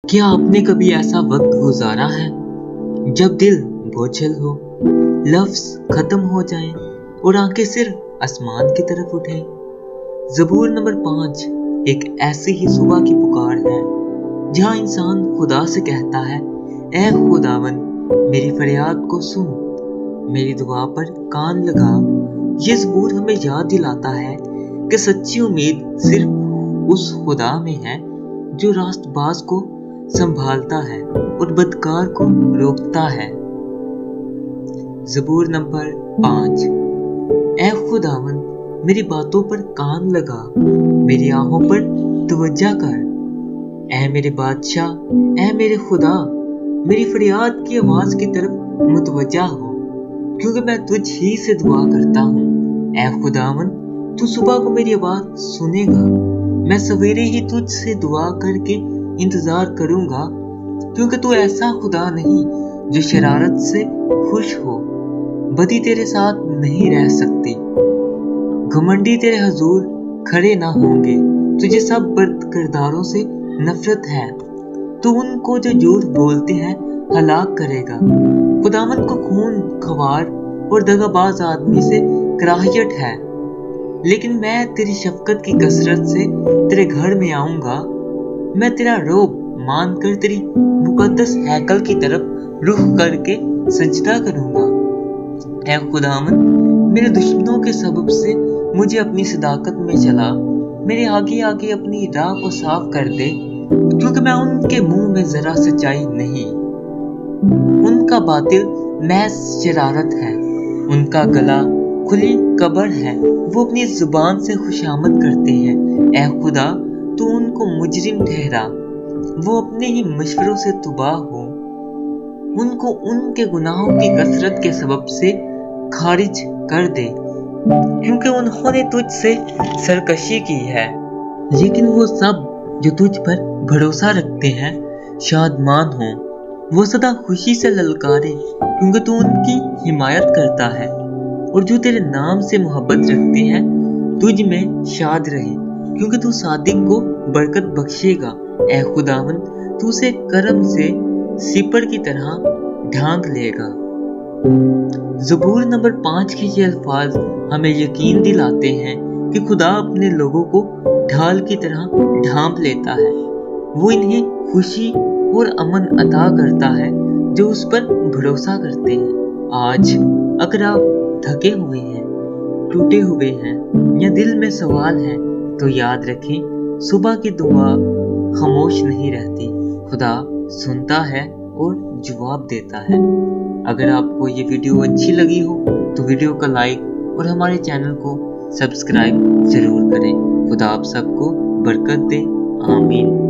क्या आपने कभी ऐसा वक्त गुजारा है जब दिल बोझल हो, लफ्ज खत्म हो जाएं और आंखें सिर्फ आसमान की तरफ उठें? ज़बूर नंबर 5 एक ऐसी ही सुबह की पुकार है जहां इंसान खुदा से कहता है, ऐ खुदावन मेरी फरियाद को सुन, मेरी दुआ पर कान लगा। ये ज़बूर हमें याद दिलाता है कि सच्ची उम्मीद सिर्फ उस खुदा में है जो रास्तबाज को संभालता है और बदकार को रोकता है। ज़बूर नंबर 5 ऐ खुदावन मेरी बातों पर कान लगा, मेरी आहों पर तवज्जो कर। ऐ मेरे बादशाह, ऐ मेरे खुदा, मेरी फरियाद की आवाज की तरफ मुतवज्जा हो, क्योंकि मैं तुझ ही से दुआ करता हूँ। ऐ खुदावन तू सुबह को मेरी आवाज सुनेगा, मैं सवेरे ही तुझ से दुआ करके इंतजार करूंगा, क्योंकि तू ऐसा खुदा नहीं जो शरारत से खुश हो, बदी तेरे साथ नहीं रह सकती, घमंडी तेरे हजूर खड़े ना होंगे, तुझे सब बद किरदारों से नफरत है, तू उनको जो झूठ बोलते हैं हलाक करेगा। खुदावन को खून खवार और दगाबाज आदमी से कराहियत है, लेकिन मैं तेरी शफकत की कसरत से तेरे घर में आऊंगा, मैं तेरा रोब मानकर तेरी मुकद्दस हैकल की तरफ रुख करके सजदा करूंगा। ऐ खुदावन मेरे दुश्मनों के सबब से मुझे अपनी सदाकत में चला, मेरे आगे आगे अपनी राह को साफ कर दे, क्योंकि मैं उनके मुंह में जरा सच्चाई नहीं, उनका बातिल महज शरारत है, उनका गला खुली कब्र है, वो अपनी जुबान से खुशामद करते हैं। ऐ खुदा तू उनको मुजरिम ठहरा, वो अपने ही मशवरों से तबाह हो, उनको उनके गुनाहों की कसरत के सबब से खारिज कर दे, क्योंकि उन्होंने तुझसे सरकशी की है। लेकिन वो सब जो तुझ पर भरोसा रखते हैं शादमान हो, वो सदा खुशी से ललकारे, क्योंकि तू उनकी हिमायत करता है, और जो तेरे नाम से मोहब्बत रखते हैं तुझ में शाद रहे, क्योंकि तू सादिक को बरकत बख्शेगा। ऐ खुदावन तू उसे करम से सिपर की तरह ढांक लेगा। ज़बूर नंबर 5 के ये अल्फाज हमें यकीन दिलाते हैं कि खुदा अपने लोगों को ढाल की तरह ढांप लेता है, वो इन्हें खुशी और अमन अता करता है जो उस पर भरोसा करते हैं। आज अगर आप थके हुए हैं, टूटे हुए हैं या दिल में सवाल है, तो याद रखें सुबह की दुआ खामोश नहीं रहती, खुदा सुनता है और जवाब देता है। अगर आपको ये वीडियो अच्छी लगी हो तो वीडियो का लाइक और हमारे चैनल को सब्सक्राइब जरूर करें। खुदा आप सबको बरकत दे, आमीन।